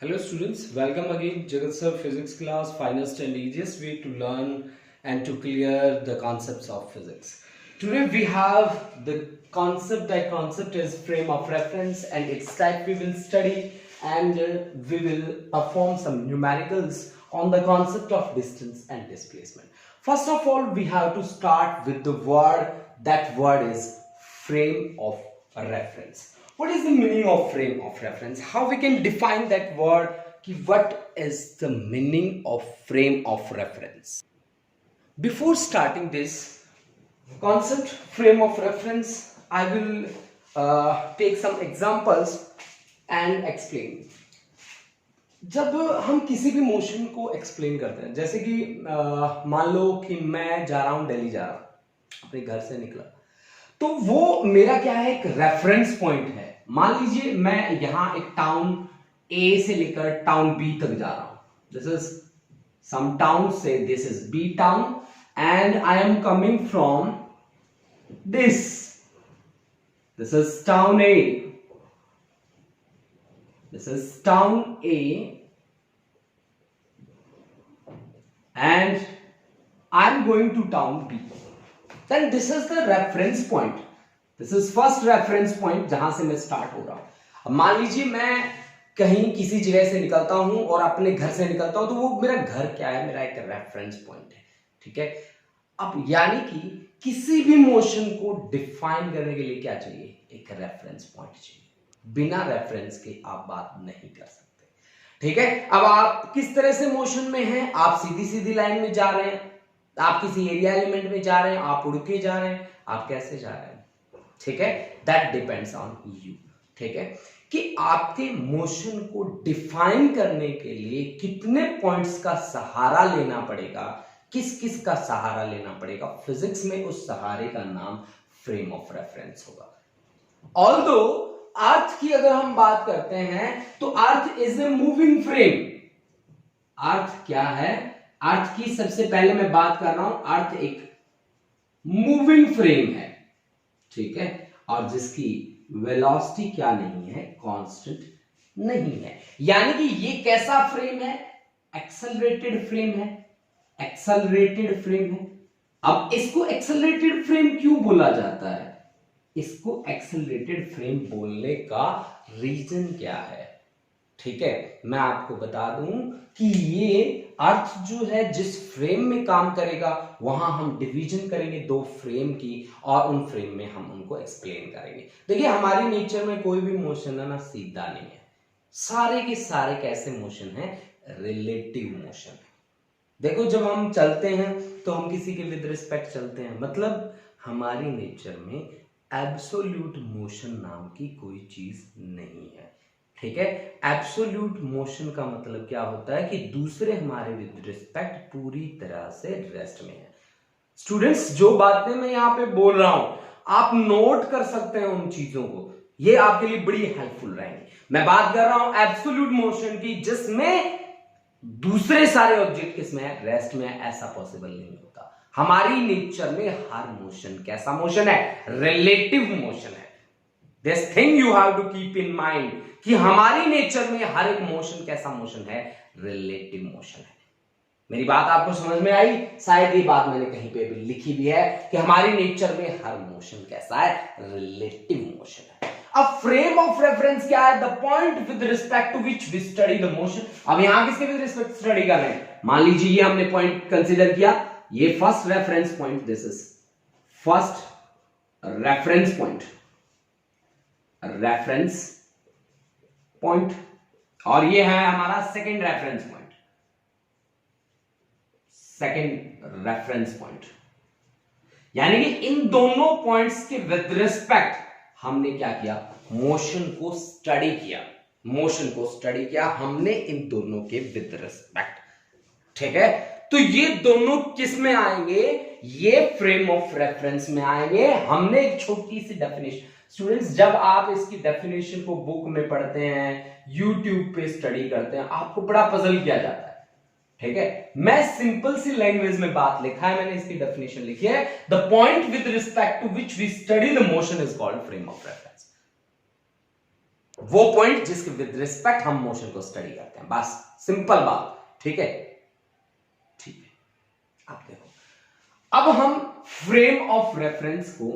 Hello students, welcome again Jagat Sir Physics class, finest and easiest way to learn and to clear the concepts of physics. Today we have the concept is frame of reference and its type we will study, and we will perform some numericals on the concept of distance and displacement. First of all, we have to start with the word. That word is frame of reference. What is the meaning of frame of reference? How we can define that word? What is the meaning of frame of reference? Before starting this concept frame of reference, I will take some examples and explain. जब हम किसी भी motion को explain करते हैं, जैसे कि मान लो कि मैं जा रहा हूं, दिल्ली जा रहा हूं, अपने घर से निकला, तो वो मेरा क्या है, एक रेफरेंस पॉइंट है. मान लीजिए मैं यहां एक टाउन ए से लेकर टाउन बी तक जा रहा हूं. This is some town, say this is B town and I am coming from this is town A, this is town A and I'm going to town B. Then this is the reference point. This is first reference point जहां से मैं start हो रहा हूं. अब मान लीजिए मैं कहीं किसी जगह से निकलता हूं और अपने घर से निकलता हूं, तो वो मेरा घर क्या है, मेरा एक रेफरेंस पॉइंट है. ठीक है. अब यानी कि किसी भी मोशन को डिफाइन करने के लिए क्या चाहिए, एक रेफरेंस पॉइंट चाहिए. बिना रेफरेंस के आप बात नहीं कर सकते. ठीक है. अब आप किस तरह से मोशन में हैं, आप सीधी सीधी लाइन में जा रहे हैं, आप किसी एरिया एलिमेंट में जा रहे हैं, आप उड़ के जा रहे हैं, आप कैसे जा रहे हैं. ठीक है. That depends on you. ठीक है. कि आपके मोशन को डिफाइन करने के लिए कितने पॉइंट्स का सहारा लेना पड़ेगा, किस किस का सहारा लेना पड़ेगा, फिजिक्स में उस सहारे का नाम फ्रेम ऑफ रेफरेंस होगा. ऑल्दो अर्थ की अगर हम बात करते हैं तो Earth is a moving frame. Earth क्या है, अर्थ की सबसे पहले मैं बात कर रहा हूं, अर्थ एक मूविंग फ्रेम है. ठीक है. और जिसकी वेलोसिटी क्या नहीं है, कांस्टेंट नहीं है. यानी कि ये कैसा फ्रेम है, एक्सेलरेटेड फ्रेम है. एक्सेलरेटेड फ्रेम है. अब इसको एक्सेलरेटेड फ्रेम क्यों बोला जाता है, इसको एक्सेलरेटेड फ्रेम बोलने का रीजन क्या है. ठीक है. मैं आपको बता दूं कि ये अर्थ जो है जिस फ्रेम में काम करेगा, वहां हम डिवीजन करेंगे दो फ्रेम की, और उन फ्रेम में हम उनको एक्सप्लेन करेंगे. देखिए हमारी नेचर में कोई भी मोशन है ना सीधा नहीं है. सारे के सारे कैसे मोशन है, रिलेटिव मोशन है. देखो जब हम चलते हैं तो हम किसी के विद रिस्पेक्ट चलते हैं, मतलब हमारी नेचर में एब्सोल्यूट मोशन नाम की कोई चीज नहीं है. ठीक है. एब्सोल्यूट मोशन का मतलब क्या होता है कि दूसरे हमारे विद रिस्पेक्ट पूरी तरह से रेस्ट में है. स्टूडेंट्स जो बातें मैं यहां पे बोल रहा हूं आप नोट कर सकते हैं उन चीजों को, ये आपके लिए बड़ी हेल्पफुल रहेंगी. मैं बात कर रहा हूं एब्सोल्यूट मोशन की, जिसमें दूसरे सारे ऑब्जेक्ट किसमें है, रेस्ट में है. ऐसा पॉसिबल नहीं होता. हमारी नेचर में हर मोशन कैसा मोशन है, रिलेटिव मोशन है. This thing you have to keep in mind कि हमारी नेचर में हर एक मोशन कैसा मोशन है, रिलेटिव मोशन है. मेरी बात आपको समझ में आई. शायद ये बात मैंने कहीं पे भी लिखी भी है कि हमारी नेचर में हर मोशन कैसा है, रिलेटिव मोशन है. अब फ्रेम ऑफ रेफरेंस क्या है, the point with respect to which we study the motion. अब यहां किसके विद रिस्पेक्ट स्टडी कर रहे हैं, मान लीजिए ये हमने पॉइंट कंसीडर किया, ये first reference point, this is first reference point, reference point, और ये है हमारा second reference point, second reference point. यानी कि इन दोनों पॉइंट्स के विद रिस्पेक्ट हमने क्या किया, मोशन को स्टडी किया. मोशन को स्टडी किया हमने इन दोनों के विद रिस्पेक्ट. ठीक है. तो ये दोनों किस में आएंगे, ये फ्रेम ऑफ रेफरेंस में आएंगे. हमने एक छोटी सी डेफिनेशन, स्टूडेंट्स जब आप इसकी डेफिनेशन को बुक में पढ़ते हैं, यूट्यूब पे स्टडी करते हैं, आपको बड़ा पजल किया जाता है. ठीक है. मैं सिंपल सी लैंग्वेज में बात लिखा है, मैंने इसकी डेफिनेशन लिखी है, the point with respect to which we study the motion is called frame of reference. वो पॉइंट जिसके विद रिस्पेक्ट हम मोशन को स्टडी करते हैं, बस सिंपल बात। ठीक है, ठीक है। आप देखो, अब हम फ्रेम ऑफ रेफरेंस को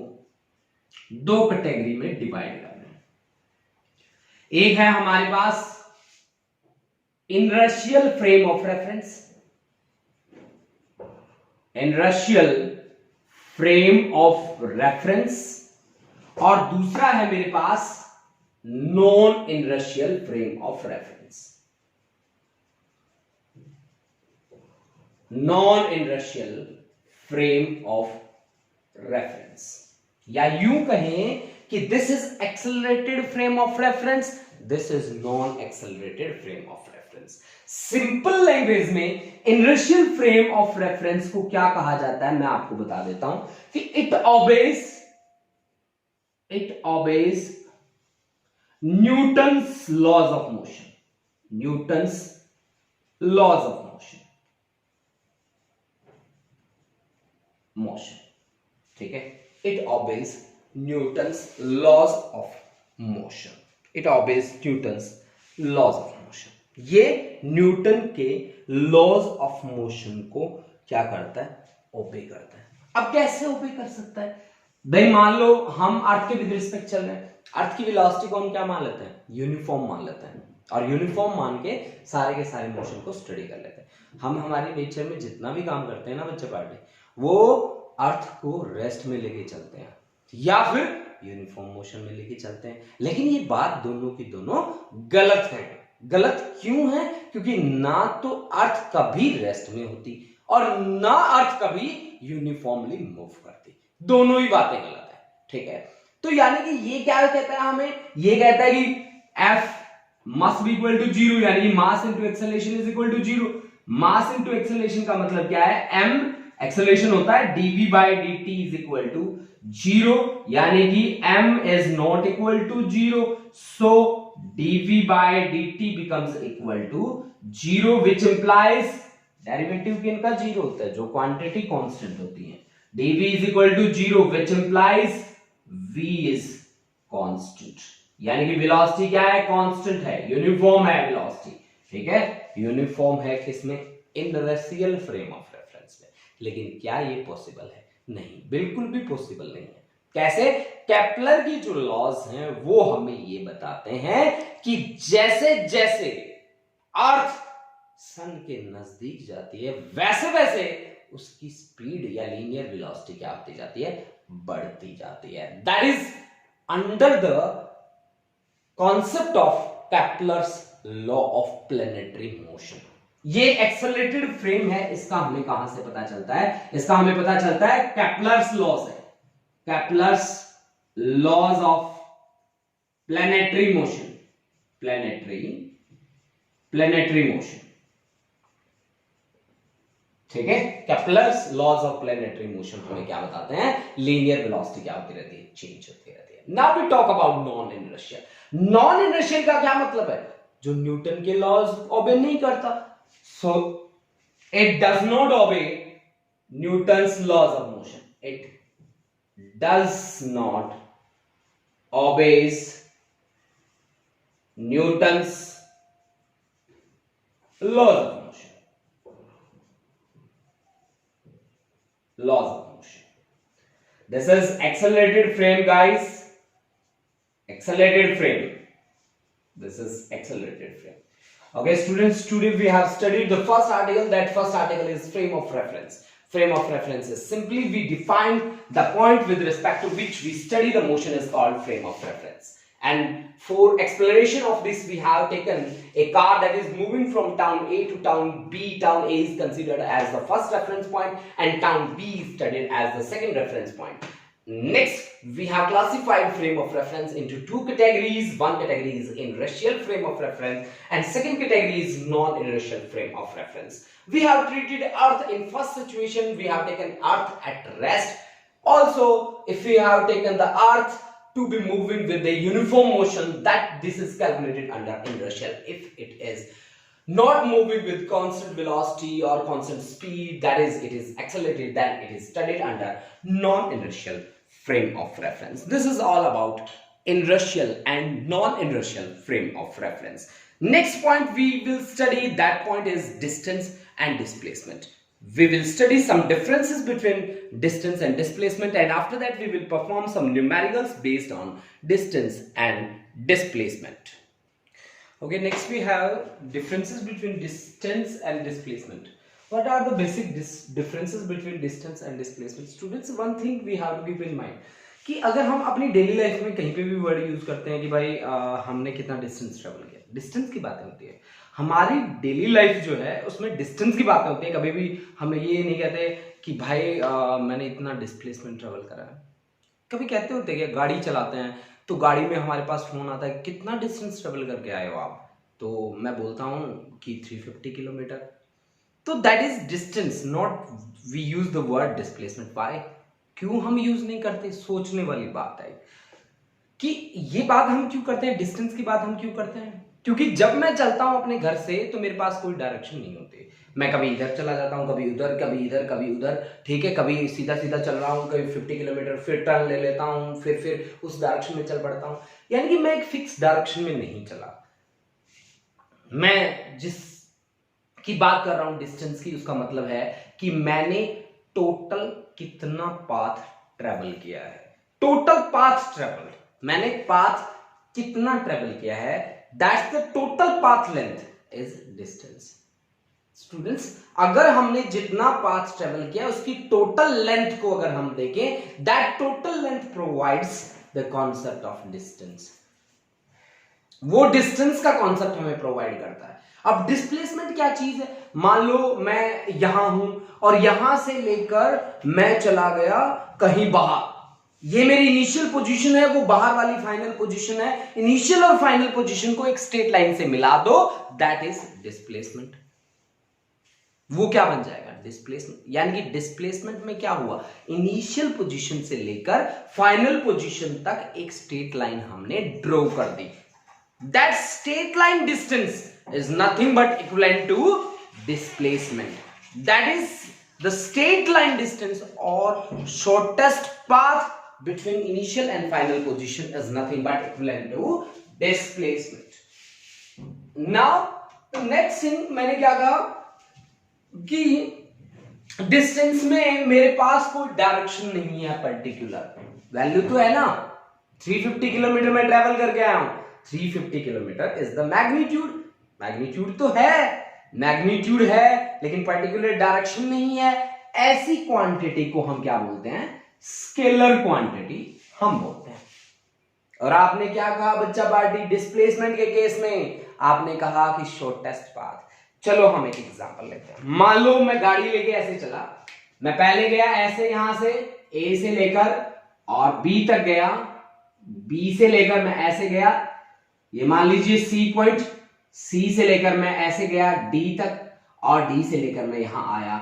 दो कैटेगरी में डिवाइड कर रहे हैं। एक है हमारे पास inertial frame of reference, inertial frame of reference, और दूसरा है मेरे पास non inertial frame of reference. Non inertial frame of reference, या यूं कहें कि this is accelerated frame of reference, this is non accelerated frame of reference. Simple language में इनर्शियल फ्रेम ऑफ रेफरेंस को क्या कहा जाता है मैं आपको बता देता हूं कि it obeys Newton's laws of motion, Newton's laws of motion, ठीक है। It obeys Newton's laws of motion, it obeys Newton's laws of motion. ये न्यूटन के लॉज ऑफ मोशन को क्या करता है, ओबे करता है। अब कैसे ओबे कर सकता है भाई? मान लो हम अर्थ के विद रिस्पेक्ट चल रहे हैं, अर्थ की वेलोसिटी को हम क्या मान लेते हैं, यूनिफॉर्म मान लेते हैं, और यूनिफॉर्म मान के सारे मोशन को स्टडी कर लेते हैं। हम हमारे नेचर में जितना भी काम करते हैं ना बच्चे पार्टी, वो अर्थ को रेस्ट में लेके चलते हैं या फिर यूनिफॉर्म मोशन में लेके चलते हैं। लेकिन ये बात दोनों की दोनों गलत है। गलत क्यों है? क्योंकि ना तो अर्थ कभी रेस्ट में होती और ना अर्थ कभी यूनिफॉर्मली मूव करती, दोनों ही बातें गलत है, ठीक है। तो यानी कि ये क्या कहता है हमें, ये कहता है कि F must be equal to 0, यानी कि mass into acceleration is equal to 0। Mass into acceleration का मतलब क्या है, m एक्सेलरेशन होता है dv by dt is equal to 0, यानी कि m is not equal to 0, so dv by dt becomes equal to 0, which implies derivative किनका 0 होता है, जो क्वांटिटी कांस्टेंट होती है। dv is equal to 0, which implies v is constant, यानी कि वेलोसिटी क्या है, कांस्टेंट है, यूनिफॉर्म है वेलोसिटी, ठीक है। यूनिफॉर्म है किसमें, इनर्शियल फ्रेम ऑफ रेफरेंस में। लेकिन क्या ये पॉसिबल है? नहीं, बिल्कुल भी पॉसिबल नहीं है। कैसे? केपलर की जो लॉज हैं वो हमें ये बताते हैं कि जैसे जैसे अर्थ सन के नजदीक जाती है वैसे वैसे उसकी स्पीड या लीनियर वेलोसिटी क्या होती जाती है, बढ़ती जाती है। That is under the concept of Kepler's law of planetary motion. ये एक्सेलरेटेड फ्रेम है, इसका हमें कहां से पता चलता है, इसका हमें पता चलता है केपलर्स लॉज है, Kepler's laws of planetary motion, planetary motion, ठीक है। Kepler's laws of planetary motion हमें क्या बताते हैं, लीनियर वेलोसिटी क्या होती रहती है, चेंज होती रहती है। Now we talk about non inertial. Non inertial का क्या मतलब है, जो न्यूटन के लॉज ओबे नहीं करता, so it does not obey Newton's laws of motion, it does not obeys Newton's laws of motion, laws of motion. This is accelerated frame, guys. Accelerated frame. This is accelerated frame. Okay, students, today we have studied the first article. That first article is frame of reference. Frame of reference is simply we define the point with respect to which we study the motion is called frame of reference. And for exploration of this, we have taken a car that is moving from town A to town B. Town A is considered as the first reference point and town B is studied as the second reference point. Next, we have classified frame of reference into two categories. One category is inertial frame of reference and second category is non-inertial frame of reference. We have treated Earth in first situation, we have taken Earth at rest. Also, if we have taken the Earth to be moving with a uniform motion, that this is calculated under inertial. If it is not moving with constant velocity or constant speed, that is it is accelerated, then it is studied under non-inertial frame of reference. This is all about inertial and non-inertial frame of reference. Next point we will study, that point is distance and displacement. We will study some differences between distance and displacement, and after that we will perform some numericals based on distance and displacement. Okay, next we have differences between distance and displacement. What are the basic differences between distance and displacement? Students, one thing we have to keep in mind कि अगर हम अपनी daily life में कहीं पे भी word use करते हैं कि भाई हमने कितना डिस्टेंस ट्रेवल किया, डिस्टेंस की बातें होती है। हमारी डेली लाइफ जो है उसमें डिस्टेंस की बातें होती है। कभी भी हम ये नहीं कहते कि भाई मैंने इतना डिस्प्लेसमेंट ट्रेवल करा है। कभी कहते होते हैं कि गाड़ी चलाते हैं तो गाड़ी में हमारे पास फोन आता है कितना डिस्टेंस ट्रेवल करके आए हो आप, तो मैं बोलता हूँ कि 350 किलोमीटर। तो that is distance, not we use the word displacement. Why, क्यों हम यूज नहीं करते? सोचने वाली बात है कि ये बात हम क्यों करते हैं, डिस्टेंस की बात हम क्यों करते हैं? क्योंकि जब मैं चलता हूं अपने घर से तो मेरे पास कोई डायरेक्शन नहीं होती। मैं कभी इधर चला जाता हूं, कभी उधर, कभी इधर, कभी उधर, ठीक है। कभी सीधा सीधा चल रहा हूं, कभी 50 किलोमीटर, फिर टर्न ले लेता हूं, फिर उस डायरेक्शन में चल पड़ता हूं। यानी कि मैं एक फिक्स डायरेक्शन में नहीं चला। मैं जिस की बात कर रहा हूं डिस्टेंस की, उसका मतलब है कि मैंने टोटल कितना पाथ ट्रेवल किया है। टोटल पाथ ट्रेवल, मैंने पाथ कितना ट्रेवल किया है, that's the total path length is distance. Students, अगर हमने जितना पाथ ट्रेवल किया उसकी टोटल लेंथ को अगर हम देखें, that total length provides the concept of distance. वो डिस्टेंस का कॉन्सेप्ट हमें प्रोवाइड करता है। अब डिस्प्लेसमेंट क्या चीज है? मान लो मैं यहां हूं और यहां से लेकर मैं चला गया कहीं बाहर, ये मेरी इनिशियल पोजीशन है, वो बाहर वाली फाइनल पोजीशन है। इनिशियल और फाइनल पोजीशन को एक स्ट्रेट लाइन से मिला दो, दैट इज डिस्प्लेसमेंट। वो क्या बन जाएगा? डिस्प्लेसमेंट। यानी कि डिस्प्लेसमेंट में क्या हुआ, इनिशियल पोजीशन से लेकर फाइनल पोजीशन तक एक स्ट्रेट लाइन हमने ड्रॉ कर दी। That straight line distance is nothing but equivalent to displacement. That is the straight line distance or shortest path between initial and final position is nothing but equivalent to displacement. Now the next thing मैंने क्या कहा कि distance में मेरे पास कोई direction नहीं है, particular value तो है ना। 350 किलोमीटर में ट्रेवल करके आया हूं, 350 kilometre is the magnitude. Magnitude तो है, मैग्नीट्यूड है, लेकिन पर्टिकुलर डायरेक्शन नहीं है। ऐसी क्वांटिटी को हम क्या बोलते हैं? स्केलर क्वांटिटी हम बोलते हैं। और आपने क्या कहा बच्चा पार्टी डिस्प्लेसमेंट के केस में? आपने कहा कि शॉर्टेस्ट पाथ। चलो हम एक एग्जांपल लेते हैं। मान लो मैं गाड़ी लेके ऐसे चला, मैं पहले गया ऐसे, यहां से ए से लेकर और बी तक गया, बी से लेकर मैं ऐसे गया, ये मान लीजिए सी पॉइंट, सी से लेकर मैं ऐसे गया डी तक, और डी से लेकर मैं यहां आया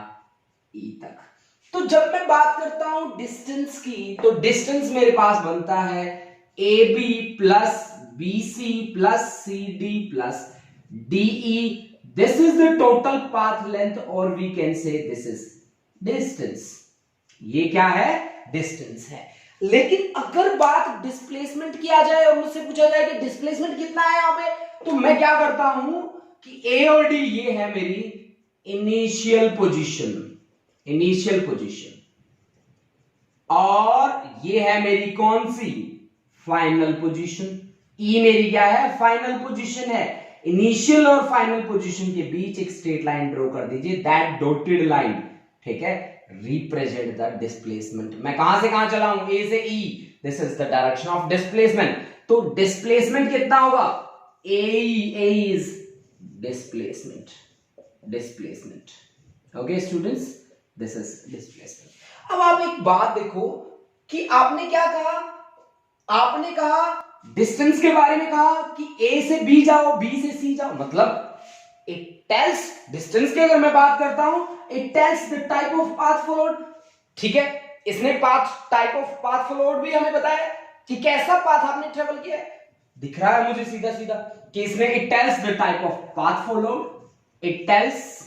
ई तक। तो जब मैं बात करता हूं डिस्टेंस की, तो डिस्टेंस मेरे पास बनता है A B plus B C plus C D plus D E. This is the total path length, और we can say this is distance. ये क्या है? डिस्टेंस है। लेकिन अगर बात डिस्प्लेसमेंट की आ जाए और मुझसे पूछा जाए कि डिस्प्लेसमेंट कितना है यहां पे, तो मैं क्या करता हूं कि ए और डी ये है मेरी इनिशियल पोजीशन, इनिशियल पोजीशन, और ये है मेरी कौन सी? Final position. ई मेरी क्या है? फाइनल पोजीशन है। इनिशियल और फाइनल पोजीशन के बीच एक स्ट्रेट लाइन ड्रॉ कर दीजिए, दैट डॉटेड लाइन, ठीक है, रिप्रेजेंट द डिस्प्लेसमेंट। मैं कहां से कहां चला हूं? ए से E, this is the direction of displacement. तो डिस्प्लेसमेंट कितना होगा? A is displacement, displacement. Okay students, this is displacement. अब आप एक बात देखो कि आपने क्या कहा? आपने कहा डिस्टेंस के बारे में कहा कि ए से बी जाओ, बी से सी जाओ, मतलब इट टेल्स डिस्टेंस की अगर मैं बात करता हूं, it tells the type of path followed. ठीक है, इसने path type of path followed भी हमें बताया कि कैसा पाथ आपने ट्रेवल किया है। दिख रहा है मुझे सीधा सीधा कि इसमें it tells the type of path followed, it tells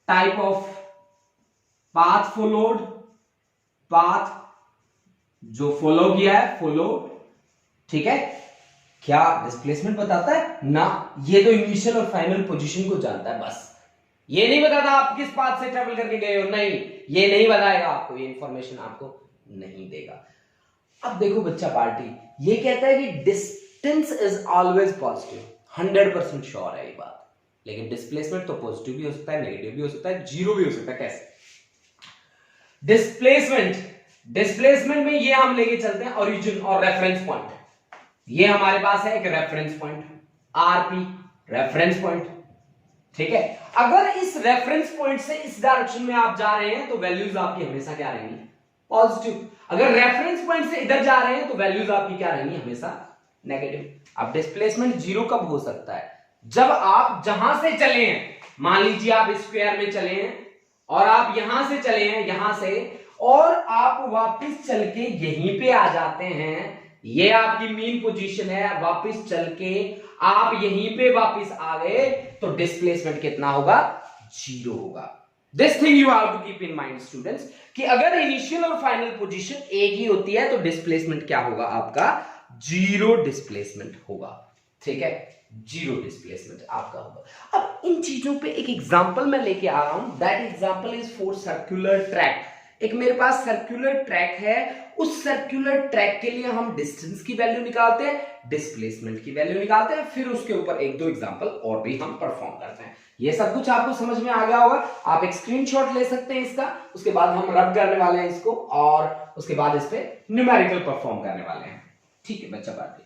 type of path followed, path जो फॉलो किया है, फॉलो, ठीक है, क्या डिस्प्लेसमेंट बताता है ना, ये तो इनिशियल और फाइनल पोजीशन को जानता है बस, ये नहीं बताता आप किस पाथ से ट्रेवल करके गए हो, नहीं ये नहीं बताएगा आपको, ये इंफॉर्मेशन आपको नहीं देगा। अब देखो बच्चा पार्टी, ये कहता है कि distance is always positive, 100% sure है ये बात, लेकिन डिस्प्लेसमेंट तो पॉजिटिव भी हो सकता है, नेगेटिव भी हो सकता है, जीरो भी हो सकता है। कैसे डिस्प्लेसमेंट में ये हम लेके चलते हैं ओरिजिन और रेफरेंस पॉइंट, ये हमारे पास है एक reference point, RP reference point, ठीक है। अगर इस रेफरेंस पॉइंट से इस डायरेक्शन में आप जा रहे हैं तो वैल्यूज आपकी हमेशा क्या रहेंगी, पॉजिटिव। अगर रेफरेंस पॉइंट से इधर जा रहे हैं तो वैल्यूज आपकी क्या रहेंगी, हमेशा नेगेटिव। अब डिस्प्लेसमेंट जीरो कब हो सकता है, जब आप जहां से चले हैं, मान लीजिए आप स्क्वायर में चले हैं और आप यहां से चले हैं, यहां से, और आप वापस चल के यहीं पे आ जाते हैं, ये आपकी मीन पोजीशन है, वापस चल के आप यहीं पे वापस आ गए, तो डिस्प्लेसमेंट कितना होगा, जीरो होगा। This thing you have to keep in mind students, कि अगर इनिशियल और फाइनल पोजीशन एक ही होती है तो डिस्प्लेसमेंट क्या होगा आपका, जीरो डिस्प्लेसमेंट होगा, ठीक है, जीरो डिस्प्लेसमेंट आपका होगा। अब इन चीजों पे एक एग्जांपल मैं लेके आ रहा हूं, that example is for circular track. एक मेरे पास सर्कुलर ट्रैक है, उस सर्कुलर ट्रैक के लिए हम डिस्टेंस की वैल्यू निकालते हैं, डिस्प्लेसमेंट की वैल्यू निकालते हैं, फिर उसके ऊपर एक दो एग्जांपल और भी हम परफॉर्म करते हैं। ये सब कुछ आपको समझ में आ गया होगा, आप एक स्क्रीनशॉट ले सकते हैं इसका, उसके बाद हम रब करने वाले हैं इसको, और उसके बाद इस पे न्यूमेरिकल परफॉर्म करने वाले हैं, ठीक है बच्चा बात।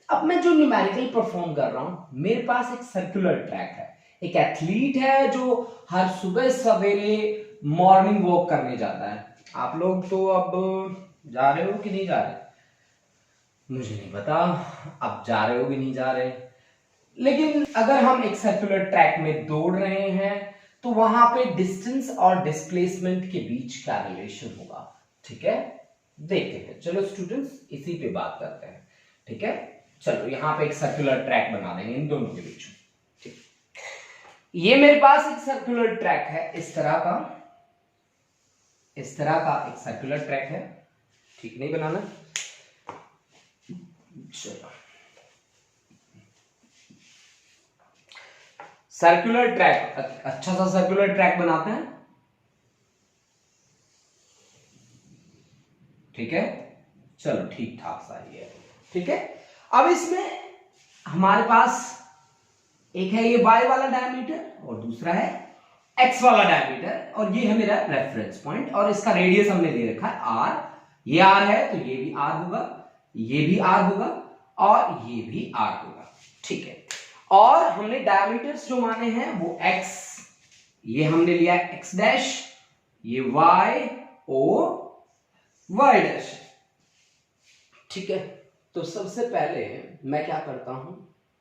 अब मैं जो न्यूमेरिकल परफॉर्म कर रहा हूं, मेरे पास एक सर्कुलर ट्रैक है, एक एथलीट है जो हर सुबह सवेरे मॉर्निंग वॉक करने जाता है। आप लोग तो अब जा रहे हो कि नहीं जा रहे, मुझे नहीं पता अब जा रहे हो कि नहीं जा रहे, लेकिन अगर हम एक सर्कुलर ट्रैक में दौड़ रहे हैं तो वहां पे डिस्टेंस और डिस्प्लेसमेंट के बीच क्या रिलेशन होगा, ठीक है, देखते हैं। चलो स्टूडेंट्स इसी पे बात करते हैं, ठीक है। चलो यहां पे एक सर्कुलर ट्रैक बना देंगे इन दोनों के बीच, ठीक। ये मेरे पास एक सर्कुलर ट्रैक है, इस तरह का एक सर्कुलर ट्रैक है, ठीक, नहीं बनाना, चलो सर्कुलर ट्रैक, अच्छा सा सर्कुलर ट्रैक बनाते हैं, ठीक है, चलो ठीक ठाक सा ही है, ठीक है। अब इसमें हमारे पास एक है ये y वाला डायमीटर और दूसरा है x वाला डायमीटर, और ये है मेरा रेफरेंस पॉइंट, और इसका रेडियस हमने दे रखा है r, ये r है तो ये भी r होगा, ये भी r होगा, और ये भी r होगा, ठीक है। और हमने डायमीटर्स जो माने हैं वो x, ये हमने लिया है x डैश, ये y और y डैश, ठीक है। तो सबसे पहले मैं क्या करता हूं,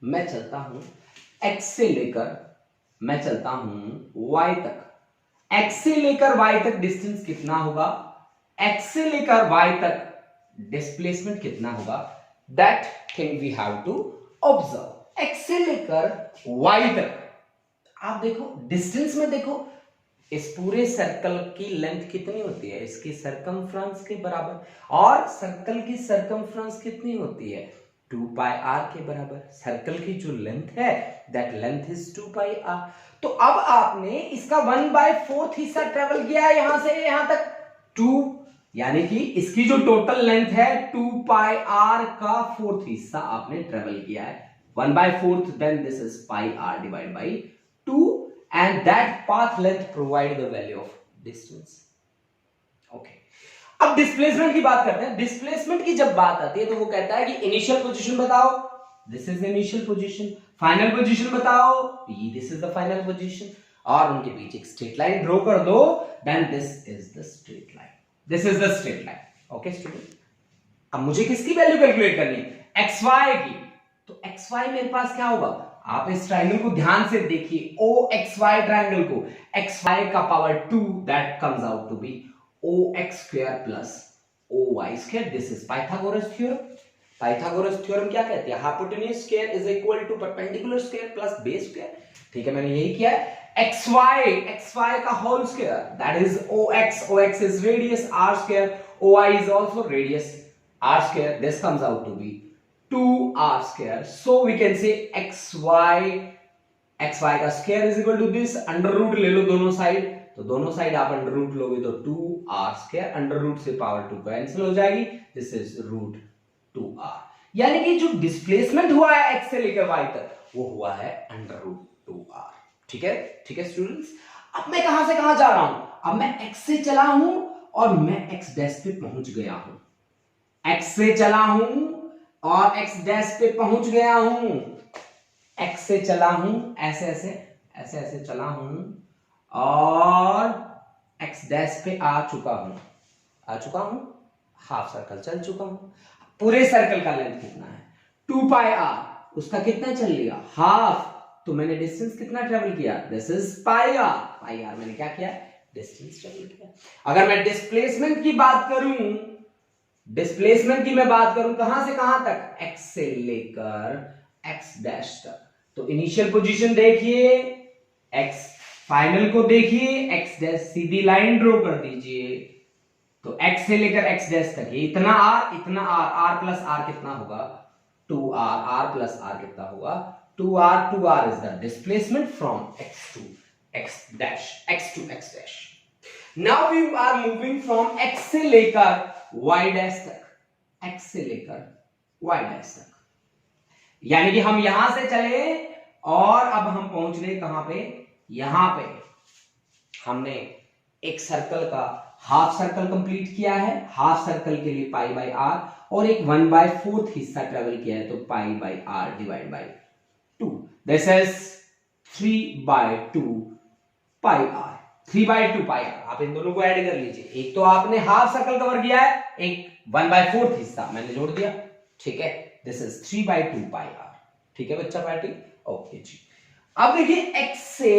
मैं चलता हूं x से लेकर मैं चलता हूं y तक, x से लेकर y तक डिस्टेंस कितना होगा, x से लेकर y तक डिस्प्लेसमेंट कितना होगा, that thing we have to observe. x से लेकर y तक आप देखो डिस्टेंस में, देखो इस पूरे सर्कल की लेंथ कितनी होती है, इसकी सरकमफ्रेंस के बराबर, और सर्कल की सरकमफ्रेंस कितनी होती है, 2 पाई r के बराबर। सर्कल की जो लेंथ है that length is 2 pi r। तो अब आपने इसका 1/4 हिस्सा ट्रेवल किया है यहां से यहां तक, 2, यानी कि इसकी जो टोटल लेंथ है 2 पाई r का 4th हिस्सा आपने ट्रेवल किया है, 1/4, then this is pi r divide by 2, and that path length provide the value of distance, okay। अब डिस्प्लेसमेंट की बात करते हैं। डिस्प्लेसमेंट की जब बात आती है तो वो कहता है कि इनिशियल पोजीशन बताओ, this is initial position, final position बताओ, this is the final position, और उनके बीच एक स्ट्रेट लाइन ड्रॉ कर दो, then this is the straight line, this is the straight line, okay student. अब मुझे किसकी वैल्यू कैलकुलेट करनी है, xy की, तो xy मेरे पास क्या होगा, आप इस ट्रायंगल को ध्यान से देखिए, OXY ट्रायंगल को, xy का power 2 that comes out to be OX square plus OY square, this is Pythagoras theorem. Pythagoras theorem क्या कहती है, hypotenuse square is equal to perpendicular square plus base square, ठीक है, मैंने यही किया है। xy का whole square that is OX is radius r square, OY is also radius r square, this comes out to be 2r square. So we can say xy का square is equal to this, under root ले लो दोनों side, तो दोनों side आप under root लोगे तो 2r square, under root से पावर 2 कैंसिल हो जाएगी, दिस इज रूट 2r। यानी कि जो डिस्प्लेसमेंट हुआ है x से लेकर y तक वो हुआ है अंडर रूट 2r। ठीक है, ठीक है स्टूडेंट्स। अब मैं कहां से कहां जा रहा हूं, अब मैं x से चला हूं और मैं x डैश पे पहुंच गया हूं, x से चला हूं और x डैश पे पहुंच गया हूं, x से चला हूं, ऐसे ऐसे ऐसे ऐसे चला हूं और x डैश पे आ चुका हूं, हाफ सर्कल चल चुका हूं। पूरे सर्कल का लेंथ कितना है 2 पाई r, उसका कितना चल लिया हाफ, तो मैंने डिस्टेंस कितना ट्रेवल किया, दिस इज पाई r मैंने क्या किया, डिस्टेंस ट्रेवल किया। अगर मैं डिस्प्लेसमेंट की बात करूं कहां से कहां तक, x से लेकर x डैश तक, तो इनिशियल पोजीशन देखिए, x फाइनल को देखिए, x डैश सीधी लाइन ड्रॉ कर दीजिए, तो x से लेकर x डैश तक ये इतना r प्लस r कितना होगा 2r, r प्लस r कितना होगा 2r is the displacement from x to x dash, x to x dash. Now we are moving from x से लेकर y डैश तक, x से लेकर y डैश तक, यानी कि हम यहां से चले और अब हम पहुंच गए कहां पे, यहां पे हमने एक सर्कल का हाफ सर्कल कंप्लीट किया है, हाफ सर्कल के लिए पाई बाई आर, और एक 1/4 हिस्सा ट्रेवल किया है, तो pi by R divide by 2, this is 3/2 pi R, 3/2 pi R. आप इन दोनों को ऐड कर लीजिए, एक तो आपने हाफ सर्कल कवर किया है, एक 1/4 हिस्सा मैंने जोड़ दिया, ठीक है, दिस इज 3/2 पाई आर। ठीक है बच्चा पार्टी, ओके जी। अब देखिए x से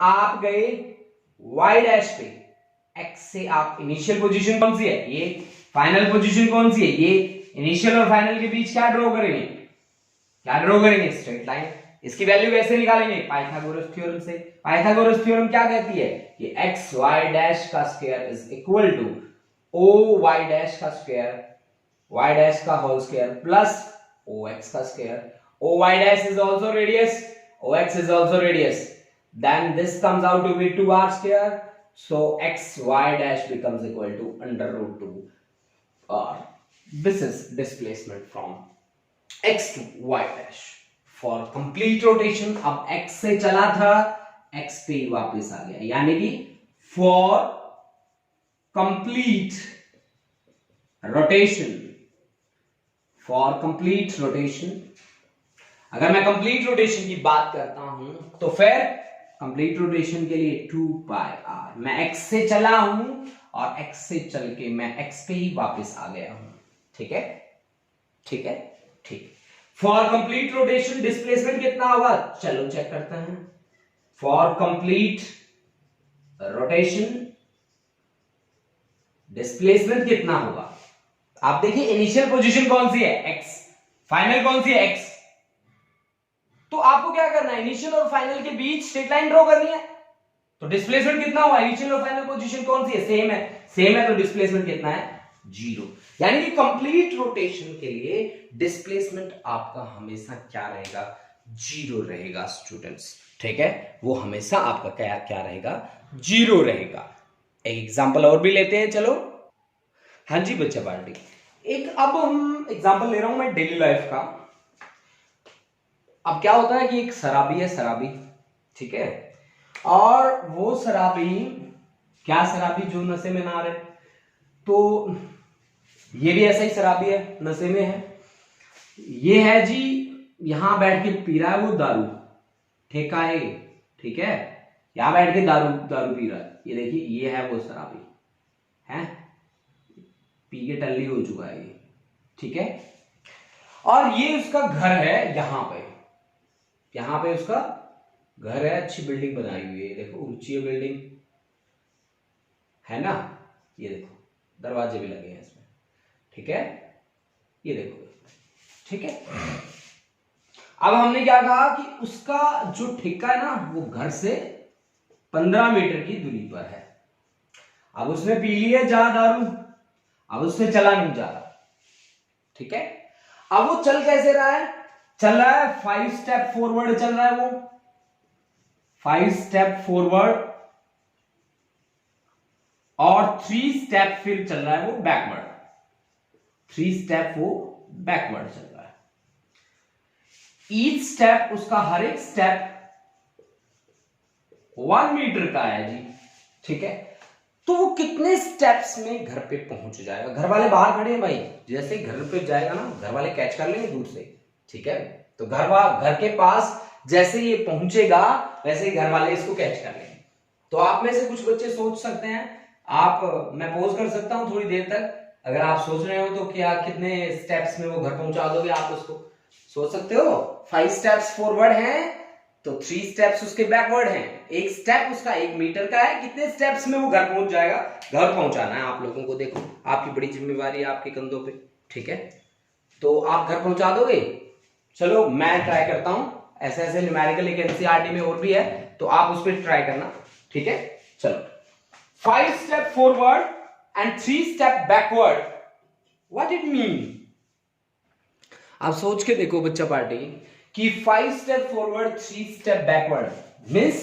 आप गए y डैश पे, x से आप इनिशियल पोजीशन कौन सी है, ये फाइनल पोजीशन कौन सी है, ये इनिशियल और फाइनल के बीच क्या ड्रॉ करेंगे, स्ट्रेट लाइन। इसकी वैल्यू कैसे निकालेंगे, पाइथागोरस थ्योरम से। पाइथागोरस थ्योरम क्या कहती है कि x y डैश का square is equal to o y dash का स्क्वायर, y डैश का whole square plus o x का square, o y dash is also radius, o x is also radius, then this comes out to be 2r square, so x y dash becomes equal to under root 2 r. This is displacement from x to y dash for complete rotation. अब x से चला था, x पे वापस आ गया, यानी कि for complete rotation, अगर मैं कंप्लीट रोटेशन की बात करता हूं तो फिर कंप्लीट रोटेशन के लिए 2 पाई आर, मैं x से चला हूं और x से चल के मैं x पे ही वापस आ गया हूं, ठीक है, ठीक है, ठीक। फॉर कंप्लीट रोटेशन डिस्प्लेसमेंट कितना होगा, चलो चेक करते हैं। फॉर कंप्लीट रोटेशन डिस्प्लेसमेंट कितना होगा, आप देखिए इनिशियल पोजीशन कौन सी है x, फाइनल कौन सी है x, तो आपको क्या करना है, इनिशियल और फाइनल के बीच स्ट्रेट लाइन ड्रॉ करनी है, तो डिस्प्लेसमेंट कितना हुआ, इनिशियल और फाइनल पोजीशन कौन सी है, सेम है, तो डिस्प्लेसमेंट कितना है 0। यानी कि कंप्लीट रोटेशन के लिए डिस्प्लेसमेंट आपका हमेशा क्या रहेगा, 0 रहेगा स्टूडेंट्स, ठीक है, वो हमेशा आपका क्या रहेगा, 0 रहेगा। एक एग्जांपल और भी लेते हैं, चलो। हाँ जी बच्चा पार्टी, एक अब हम एग्जांपल ले रहा हूं मैं डेली लाइफ का। अब क्या होता है कि एक शराबी, ठीक है, और वो शराबी जो नशे में ना रहे, तो ये भी ऐसा ही शराबी है, नशे में है, ये है जी यहां बैठ के पी रहा है वो दारू, ठेका है, ठीक है, यहां बैठ के दारू पी रहा है, ये देखिए ये है वो शराबी है, पी के टल्ली हो चुका है ये, ठीक है, और ये उसका घर है, यहां पे उसका घर है, अच्छी बिल्डिंग बनाई हुई है, देखो ऊंची बिल्डिंग है ना, ये देखो दरवाजे भी लगे हैं इसमें, ठीक है, ये देखो, ठीक है। अब हमने क्या कहा कि उसका जो ठेका है ना वो घर से 15 मीटर की दूरी पर है। अब उसने पी ली है दारू, अब उससे चला नहीं जा रहा, ठीक है। अब वो चल कैसे रहा है? चल रहा है 5 स्टेप फॉरवर्ड चल रहा है, वो 5 स्टेप फॉरवर्ड और 3 स्टेप फिर चल रहा है वो बैकवर्ड, 3 स्टेप वो बैकवर्ड चल रहा है। ईच स्टेप, उसका हर एक स्टेप 1 मीटर का है जी, ठीक है। तो वो कितने स्टेप्स में घर पे पहुंच जाएगा? घर वाले बाहर खड़े हैं भाई, जैसे ही घर पे जाएगा ना घर वाले कैच कर लेंगे दूर से, ठीक है। तो घर के पास जैसे ये पहुंचेगा वैसे ही घर वाले इसको कैच कर लेंगे। तो आप में से कुछ बच्चे सोच सकते हैं, मैं पॉज कर सकता हूं थोड़ी देर तक, अगर आप सोच रहे हो तो क्या कितने स्टेप्स में वो घर पहुंचा दोगे आप उसको, सोच सकते हो। 5 स्टेप्स फॉरवर्ड हैं तो 3 स्टेप्स उसके बैकवर्ड हैं, एक स्टेप उसका 1 मीटर का है, कितने स्टेप्स में वो घर पहुंच जाएगा? घर पहुंचाना है आप लोगों को, देखो आपकी बड़ी जिम्मेवारी है आपके कंधों पे, ठीक है। तो आप घर पहुंचा दोगे? चलो मैं ट्राई करता हूं, ऐसे ऐसे न्यूमेरिकल एक एनसीईआरटी में और भी है, तो आप उस पर ट्राई करना, ठीक है। चलो 5 step forward and 3 step backward, what it mean? आप सोच के देखो बच्चा पार्टी कि 5 step forward 3 step backward means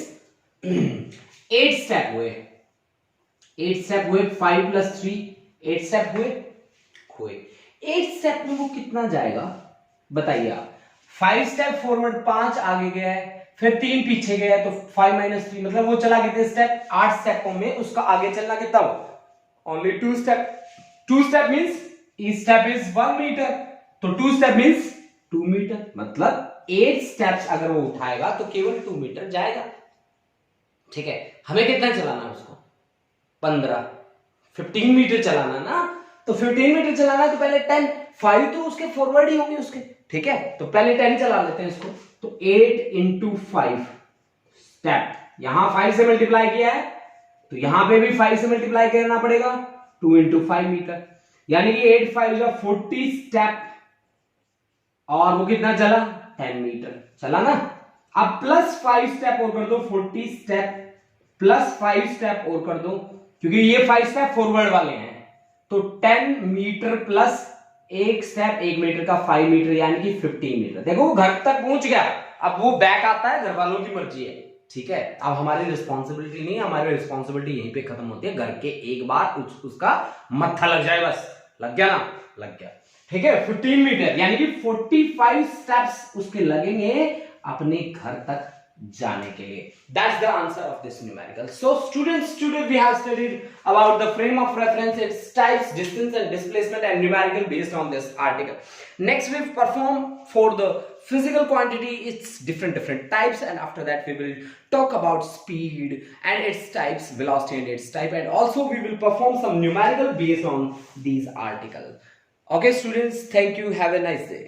8 step हुए, 8 स्टेप हुए, 5 प्लस 3 8 स्टेप हुए 8 स्टेप में वो कितना जाएगा बताइए आप? 5 स्टेप फॉरवर्ड 5 आगे गया है, फिर 3 पीछे गया है, तो 5 माइनस 3 मतलब वो चला कितने स्टेप? 8 स्टेपों में उसका आगे चलना कितना? Only 2 step. 2 step means each step is 1 metre, तो 2 स्टेप मीन्स 2 मीटर, मतलब 8 स्टेप्स अगर वो उठाएगा तो केवल 2 मीटर जाएगा, ठीक है। हमें कितना चलाना है उसको? 15 मीटर चलाना ना, तो 15 मीटर चलाना है तो पहले 10, 5 तो उसके फॉरवर्ड ही होंगे उसके, ठीक है। तो पहले 10 चला लेते हैं इसको, तो 8 इंटू 5 स्टेप, यहां 5 से मल्टीप्लाई किया है तो यहां पे भी 5 से मल्टीप्लाई करना पड़ेगा, 2 इंटू 5 मीटर, यानी कि 8 5 40 स्टेप, और वो कितना चला? 10 मीटर चला ना। अब प्लस 5 स्टेप और कर दो, 40 स्टेप प्लस 5 स्टेप और कर दो, क्योंकि ये 5 स्टेप फॉरवर्ड वाले हैं, तो 10 मीटर प्लस एक स्टेप 1 मीटर का 5 मीटर, यानी कि 15 मीटर। देखो वो घर तक पहुंच गया, अब वो बैक आता है, घर वालों की मर्जी है, ठीक है। अब हमारी रिस्पॉन्सिबिलिटी नहीं है, हमारी रिस्पॉन्सिबिलिटी यहीं पे खत्म होती है, घर के एक बार उसका मत्था लग जाए, बस लग गया ना, लग गया, ठीक है। 15 मीटर यानी कि 45 स्टेप्स उसके लगेंगे अपने घर तक जाने के लिए। That's the answer of this numerical. So students, today we have studied about the frame of reference, its types, distance and displacement, and numerical based on this article. Next we perform for the physical quantity, its different types, and after that we will talk about speed and its types, velocity and its type, and also we will perform some numerical based on these articles. Okay students, thank you, have a nice day.